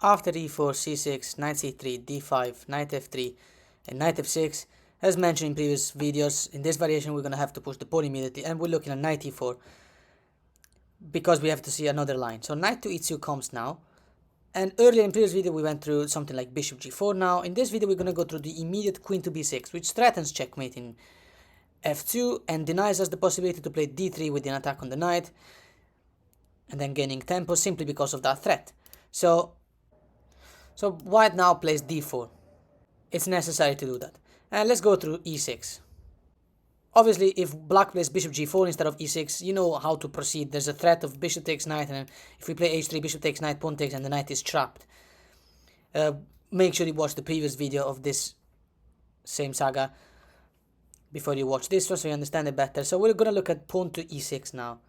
After e4, c6, knight c3, d5, knight f3, and knight f6, as mentioned in previous videos, in this variation we're going to have to push the pawn immediately, and we're looking at knight e4 because we have to see another line. So knight to e2 comes now, and earlier in previous video we went through something like bishop g4. Now in this video we're going to go through the immediate queen to b6, which threatens checkmate in f2 and denies us the possibility to play d3 with an attack on the knight and then gaining tempo simply because of that threat. So white now plays d4. It's necessary to do that. And let's go through e6. Obviously, if black plays bishop g4 instead of e6, you know how to proceed. There's a threat of bishop takes knight, and if we play h3, bishop takes knight, pawn takes, and the knight is trapped. Make sure you watch the previous video of this same saga before you watch this one so you understand it better. So we're going to look at pawn to e6 now.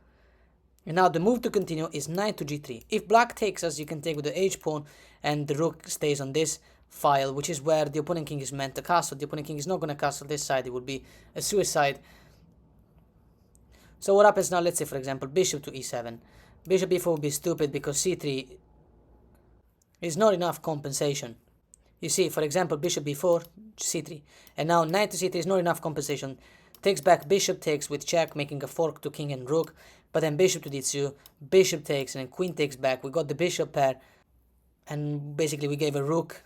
And now the move to continue is knight to g3. If black takes us, you can take with the h-pawn, and the rook stays on this file, which is where the opponent king is meant to castle. The opponent king is not going to castle this side. It would be a suicide. So what happens now? Let's say, for example, bishop to e7. Bishop e4 would be stupid because c3 is not enough compensation. You see, for example, bishop b4, c3. And now knight to c3 is not enough compensation. Takes back, bishop takes with check, making a fork to king and rook. But then bishop to d2, bishop takes, and then queen takes back. We got the bishop pair, and basically we gave a rook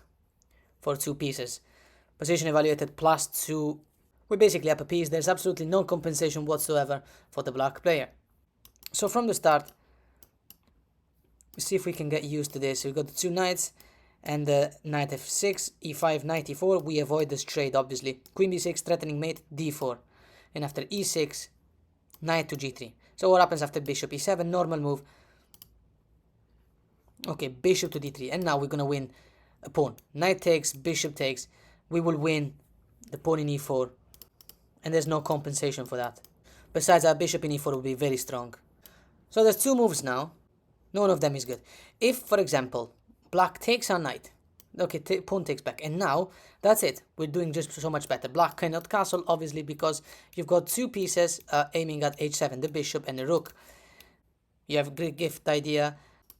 for 2 pieces. Position evaluated +2. We basically up a piece. There's absolutely no compensation whatsoever for the black player. So from the start, we see if we can get used to this. We got the 2 knights and the knight f6, e5, knight e4. We avoid this trade, obviously. Queen b6, threatening mate, d4. And after e6, knight to g3. So what happens after bishop e7? Normal move. Okay, bishop to d3. And now we're going to win a pawn. Knight takes, bishop takes. We will win the pawn in e4. And there's no compensation for that. Besides, our bishop in e4 will be very strong. So there's 2 moves now. None of them is good. If, for example, black takes our knight. Okay, pawn takes back. And now, that's it. We're doing just so much better. Black cannot castle, obviously, because you've got 2 pieces aiming at h7, the bishop and the rook. You have a great gift idea.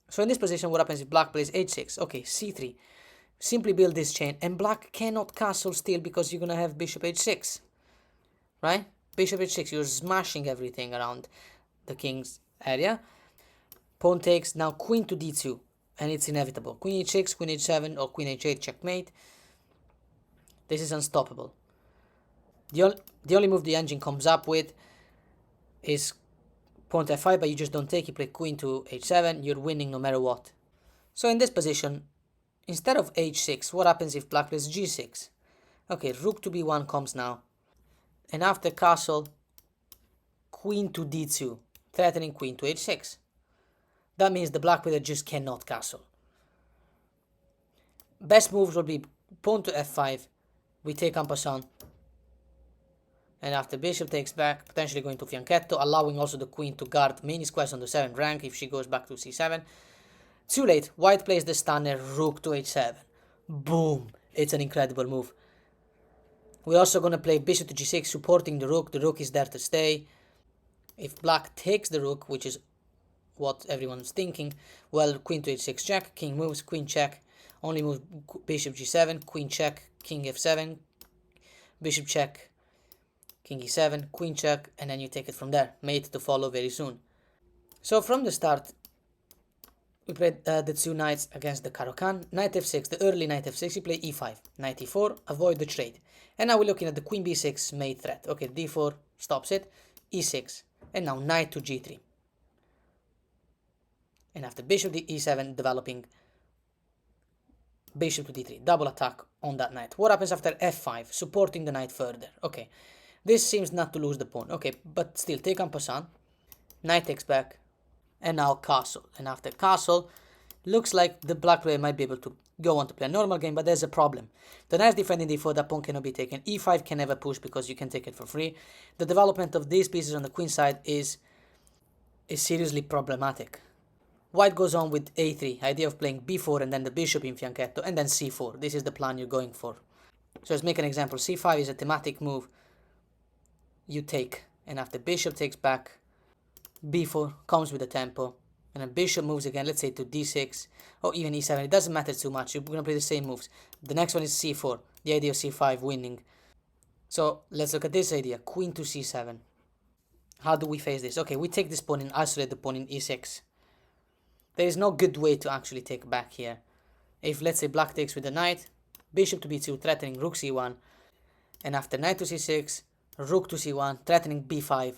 So in this position, what happens if black plays h6? Okay, c3. Simply build this chain. And black cannot castle still because you're going to have bishop h6. Right? Bishop h6. You're smashing everything around the king's area. Pawn takes. Now queen to d2. And it's inevitable. Queen h6, queen h7, or queen h8 checkmate. This is unstoppable. The only move the engine comes up with is pawn to f5, but you just don't take. You play queen to h7. You're winning no matter what. So in this position, instead of h6, what happens if black plays g6? Okay, rook to b1 comes now. And after castle, queen to d2, threatening queen to h6. That means the black player just cannot castle. Best moves will be pawn to f5. We take en passant. And after bishop takes back, potentially going to fianchetto, allowing also the queen to guard many squares on the 7th rank if she goes back to c7. Too late. White plays the stunner, rook to h7. Boom. It's an incredible move. We're also going to play bishop to g6, supporting the rook. The rook is there to stay. If black takes the rook, which is what everyone's thinking, well, queen to h6 check, king moves, queen check, only move bishop g7, queen check, king f7, bishop check, king e7, queen check, and then you take it from there. Mate to follow very soon. So from the start, we played the 2 knights against the Caro-Kann. Knight f6, the early knight f6, you play e5, knight e4, avoid the trade. And now we're looking at the queen b6 mate threat. Okay, d4 stops it, e6, and now knight to g3. And after bishop to e7, developing bishop to d3, double attack on that knight. What happens after f5, supporting the knight further? Okay, this seems not to lose the pawn. Okay, but still, take en passant, knight takes back, and now castle. And after castle, looks like the black player might be able to go on to play a normal game, but there's a problem. The knight's defending d4, that pawn cannot be taken. e5 can never push because you can take it for free. The development of these pieces on the queen side is seriously problematic. White goes on with a3, idea of playing b4 and then the bishop in fianchetto, and then c4. This is the plan you're going for. So let's make an example. c5 is a thematic move. You take, and after bishop takes back, b4 comes with a tempo. And then bishop moves again, let's say to d6 or even e7. It doesn't matter too much. You're going to play the same moves. The next one is c4. The idea of c5 winning. So let's look at this idea. Queen to c7. How do we face this? Okay, we take this pawn and isolate the pawn in e6. There is no good way to actually take back here. If let's say black takes with the knight, bishop to b2 threatening rook c1. And after knight to c6, rook to c1 threatening b5.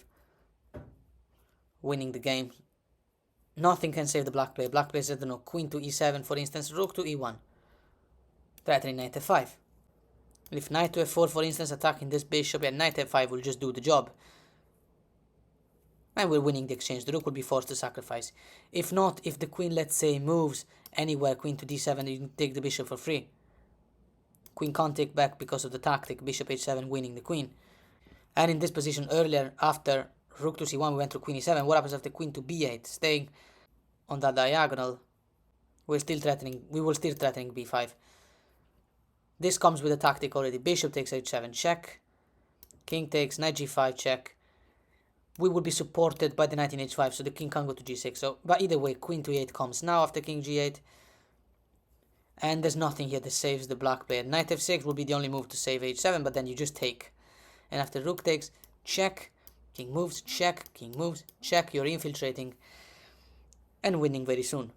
Winning the game. Nothing can save the black player. Black player says, I don't know, queen to e7 for instance, rook to e1. Threatening knight f5. If knight to f4 for instance, attacking this bishop, and knight f5 will just do the job. And we're winning the exchange. The rook will be forced to sacrifice. If not, if the queen, let's say, moves anywhere, queen to d7, you can take the bishop for free. Queen can't take back because of the tactic, bishop h7 winning the queen. And in this position earlier, after rook to c1, we went to queen e7. What happens after queen to b8? Staying on that diagonal, we will still threatening b5. This comes with a tactic already. Bishop takes h7 check. King takes knight g5 check. We will be supported by the knight in h5, so the king can't go to g6. So, but either way, queen to e8 comes now after king g8. And there's nothing here that saves the black player. Knight f6 will be the only move to save h7, but then you just take. And after rook takes, check, king moves, check, king moves, check, you're infiltrating and winning very soon.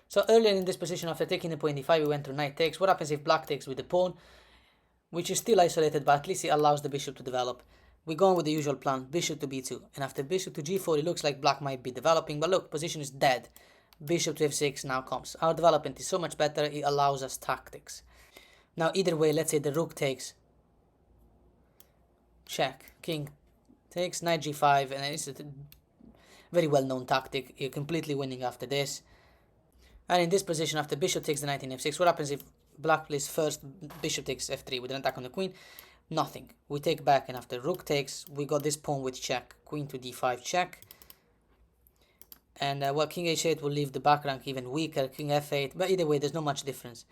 So earlier in this position, after taking the pawn d5, we went to knight takes. What happens if black takes with the pawn, which is still isolated, but at least it allows the bishop to develop. We go on with the usual plan, bishop to b2. And after bishop to g4, it looks like black might be developing, but look, position is dead. Bishop to f6 now comes. Our development is so much better, it allows us tactics. Now either way, let's say the rook takes, check, king takes, knight g5, and it's a very well known tactic. You're completely winning after this. And in this position, after bishop takes the knight in f6, what happens if black plays first, bishop takes f3 with an attack on the queen? Nothing. We take back, and after rook takes, we got this pawn with check, queen to d5 check. And well, king h8 will leave the back rank even weaker, king f8, but either way, there's not much difference.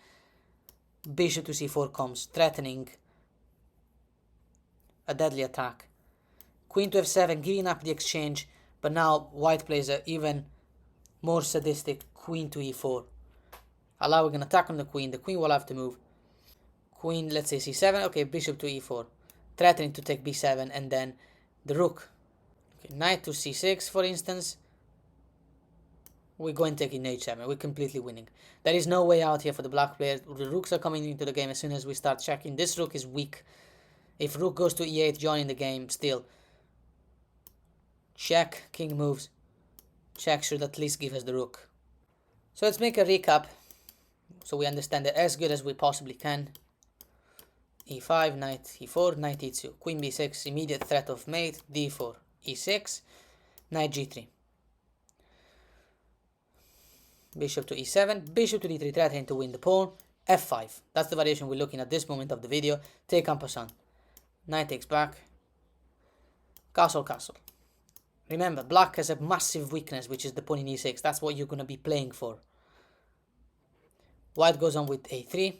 Bishop to c4 comes, threatening a deadly attack. Queen to f7, giving up the exchange, but now white plays an even more sadistic queen to e4. Allowing an attack on the queen will have to move. Queen, let's say c7, okay, bishop to e4, threatening to take b7, and then the rook. Okay, knight to c6, for instance. We're going to take in h7, we're completely winning. There is no way out here for the black players. The rooks are coming into the game as soon as we start checking. This rook is weak. If rook goes to e8, joining the game still. Check, king moves. Check should at least give us the rook. So let's make a recap so we understand it as good as we possibly can. e5, knight e4, knight e2, queen b6, immediate threat of mate, d4, e6, knight g3. Bishop to e7, bishop to d3, threatening to win the pawn, f5. That's the variation we're looking at this moment of the video. Take en passant. Knight takes back. Castle, castle. Remember, black has a massive weakness, which is the pawn in e6. That's what you're going to be playing for. White goes on with a3.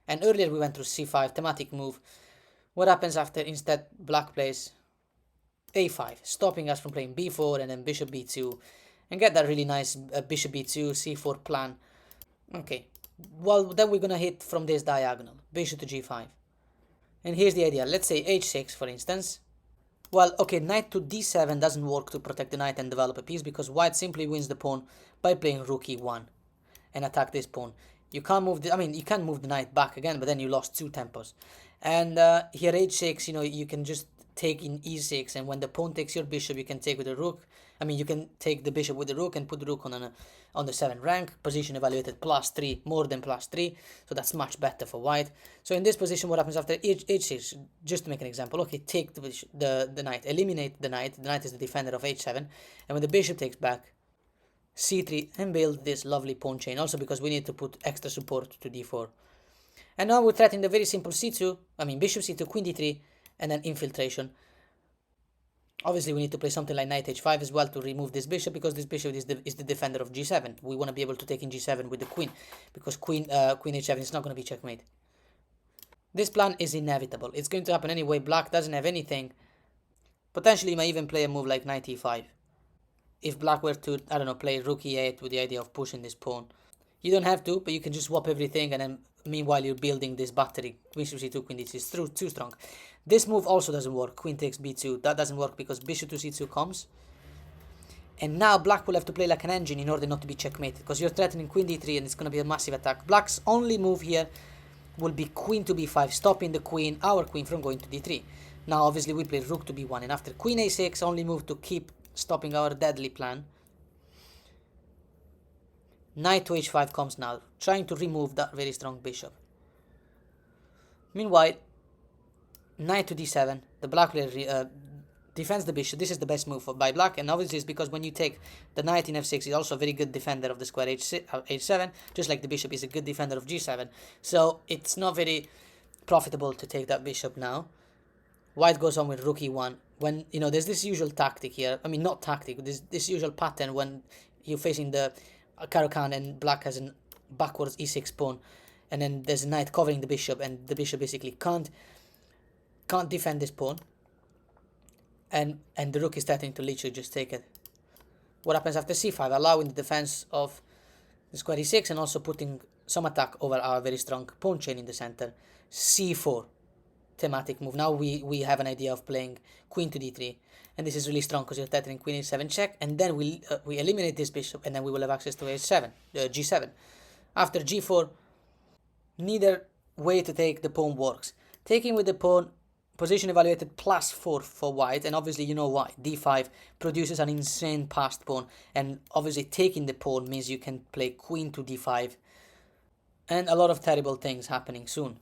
And earlier we went through c5, thematic move. What happens after instead black plays a5, stopping us from playing b4 and then bishop b2. And get that really nice bishop b2, c4 plan. Okay, well then we're going to hit from this diagonal, bishop to g5. And here's the idea, let's say h6 for instance. Well, okay, knight to d7 doesn't work to protect the knight and develop a piece because white simply wins the pawn by playing rook e1 and attack this pawn. You can't move the, you can move the knight back again, but then you lost 2 tempos. And here h6, you can just take in e6, and when the pawn takes your bishop, you can take with the rook. You can take the bishop with the rook and put the rook on the 7th rank. Position evaluated +3, more than +3, so that's much better for white. So in this position, what happens after h6? Just to make an example, okay, take the knight, eliminate the knight. The knight is the defender of h7, and when the bishop takes back, c3, and build this lovely pawn chain. Also because we need to put extra support to d4. And now we're threatening the very simple c2. Bishop c2, queen d3, and then infiltration. Obviously, we need to play something like knight h5 as well to remove this bishop, because this bishop is the defender of g7. We want to be able to take in g7 with the queen, because queen h7 is not going to be checkmate. This plan is inevitable. It's going to happen anyway. Black doesn't have anything. Potentially, you might even play a move like knight e5. if black were to, I don't know, play rook e8 with the idea of pushing this pawn. You don't have to, but you can just swap everything, and then meanwhile you're building this battery. Bishop c2, queen d3 is too strong. This move also doesn't work. Queen takes b2. That doesn't work because bishop to c2 comes. And now black will have to play like an engine in order not to be checkmated, because you're threatening queen d3 and it's going to be a massive attack. Black's only move here will be queen to b5, stopping the queen, our queen, from going to d3. Now obviously we play rook to b1, and after queen a6, only move to keep stopping our deadly plan. Knight to h5 comes now, trying to remove that very strong bishop. Meanwhile, knight to d7, the black player defends the bishop. This is the best move by black, and obviously it's because when you take the knight in f6, he's also a very good defender of the square h7, just like the bishop is a good defender of g7. So it's not very profitable to take that bishop now. White goes on with rook e1. When, you know, there's this usual tactic here. I mean, not tactic, this usual pattern when you're facing the Caro-Kann and black has a backwards e6 pawn, and then there's a knight covering the bishop, and the bishop basically can't defend this pawn, and the rook is threatening to literally just take it. What happens after c5? Allowing the defense of the square e6 and also putting some attack over our very strong pawn chain in the center. c4, thematic move. Now we have an idea of playing queen to d3, and this is really strong because you're threatening queen h7 check, and then we eliminate this bishop, and then we will have access to h7, g7. After g4, neither way to take the pawn works. Taking with the pawn, position evaluated +4 for white, and obviously you know why. d5 produces an insane passed pawn, and obviously taking the pawn means you can play queen to d5, and a lot of terrible things happening soon.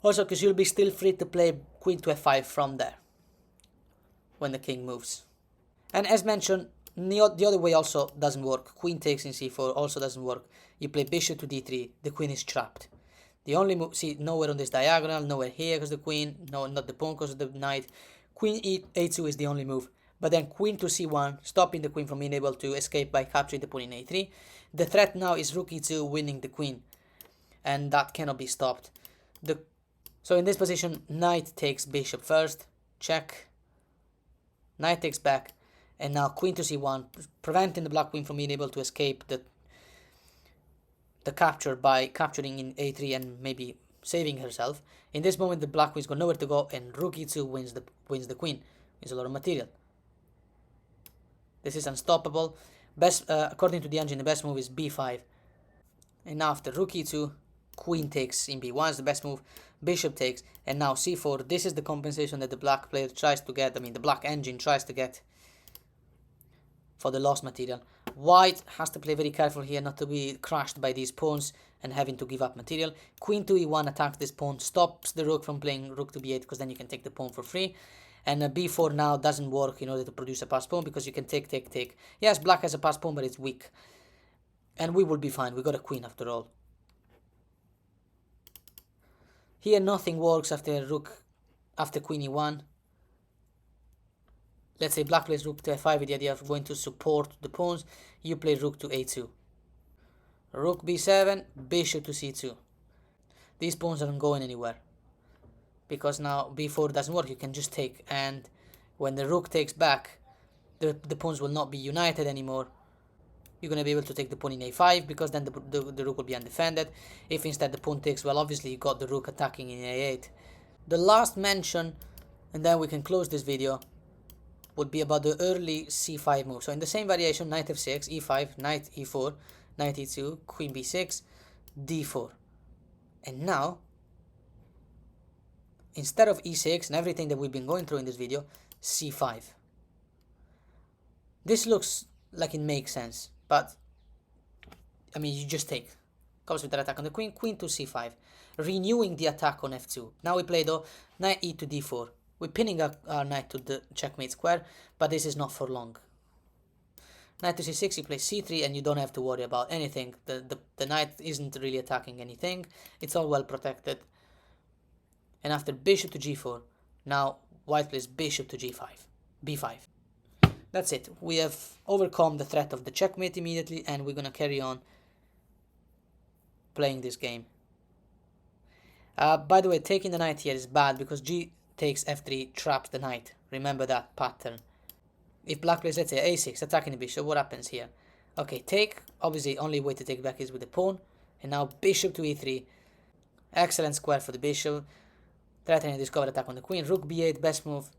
Also, because you'll be still free to play queen to f5 from there when the king moves. And as mentioned, the other way also doesn't work. Queen takes in c4 also doesn't work. You play bishop to d3, the queen is trapped. The only move, see, nowhere on this diagonal, nowhere here because the queen, no, not the pawn because of the knight. Queen a2 is the only move. But then queen to c1, stopping the queen from being able to escape by capturing the pawn in a3. The threat now is rook e2 winning the queen, and that cannot be stopped. So in this position, knight takes bishop first, check. Knight takes back, and now queen to c1, preventing the black queen from being able to escape the capture by capturing in a3 and maybe saving herself. In this moment, the black queen's got nowhere to go, and rook e2 wins the queen. Wins a lot of material. This is unstoppable. According to the engine, the best move is b5. And now after rook e2, queen takes in b1 is the best move. Bishop takes, and now c4. This is the compensation that the black player tries to get. I mean, the black engine tries to get for the lost material. White has to play very careful here not to be crushed by these pawns and having to give up material. Queen to e1 attacks this pawn, stops the rook from playing rook to b8 because then you can take the pawn for free. And b4 now doesn't work in order to produce a passed pawn because you can take. Yes, black has a passed pawn, but it's weak. And we will be fine. We got a queen after all. Here nothing works after queen e1. Let's say black plays rook to f5 with the idea of going to support the pawns. You play rook to a2. Rook b7, bishop to c2. These pawns aren't going anywhere, because now b4 doesn't work. You can just take, and when the rook takes back, the pawns will not be united anymore. You're going to be able to take the pawn in a5, because then the rook will be undefended. If instead the pawn takes, well, obviously you got the rook attacking in a8. The last mention, and then we can close this video, would be about the early c5 move. So in the same variation, knight f6, e5, knight e4, knight e2, queen b6, d4. And now, instead of e6 and everything that we've been going through in this video, c5. This looks like it makes sense, but I mean, you just take. Comes with an attack on the queen, queen to c5, renewing the attack on f2. Now we play though knight e to d4. We're pinning our knight to the checkmate square, but this is not for long. Knight to c6, you play c3, and you don't have to worry about anything. The knight isn't really attacking anything. It's all well protected. And after bishop to g4, now white plays bishop to g5, b5. That's it. We have overcome the threat of the checkmate immediately, and we're going to carry on playing this game. By the way, taking the knight here is bad because g takes f3 traps the knight. Remember that pattern. if black plays, let's say a6, attacking the bishop, what happens here? Okay, take, obviously only way to take back is with the pawn, and now bishop to e3, excellent square for the bishop, threatening a discovered attack on the queen, rook b8, best move,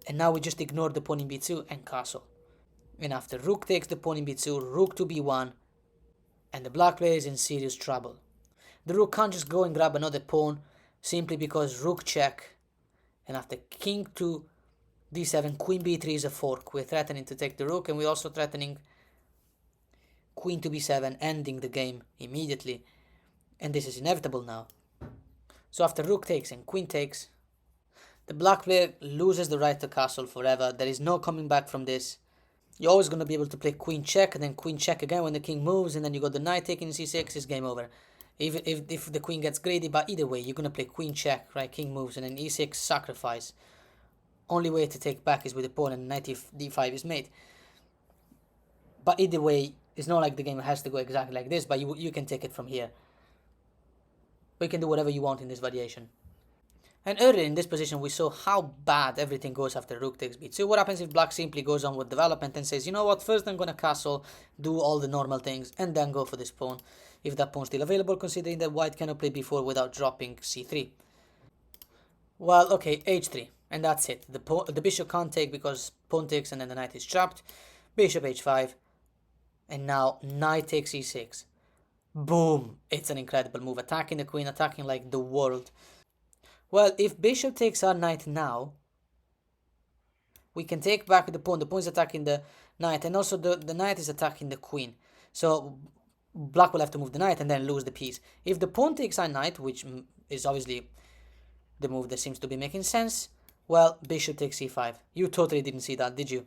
and now we just ignore the pawn in b2 and castle. And after rook takes the pawn in b2, rook to b1, and the black player is in serious trouble. The rook can't just go and grab another pawn simply because rook check, and after king to d7, queen b3 is a fork. We're threatening to take the rook, and we're also threatening queen to b7, ending the game immediately, and this is inevitable now. So after rook takes and queen takes, the black player loses the right to castle forever. There is no coming back from this. You're always going to be able to play queen check, and then queen check again when the king moves, and then you got the knight taking c6, is game over. Even if the queen gets greedy, but either way, you're going to play queen check, right? King moves, and then e6 sacrifice. Only way to take back is with the pawn, and knight d5 is made. But either way, it's not like the game has to go exactly like this, but you can take it from here. But you can do whatever you want in this variation. And earlier in this position, we saw how bad everything goes after rook takes b2. What happens if black simply goes on with development and says, you know what, first I'm going to castle, do all the normal things, and then go for this pawn, if that pawn's still available, considering that white cannot play b4 without dropping c3. Well, okay, h3, and that's it. The bishop can't take because pawn takes and then the knight is trapped. Bishop h5, and now knight takes e6. Boom! It's an incredible move, attacking the queen, attacking like the world. Well, if bishop takes our knight now, we can take back the pawn. The pawn is attacking the knight, and also the knight is attacking the queen. So black will have to move the knight and then lose the piece. If the pawn takes our knight, which is obviously the move that seems to be making sense, well, bishop takes c5. You totally didn't see that, did you?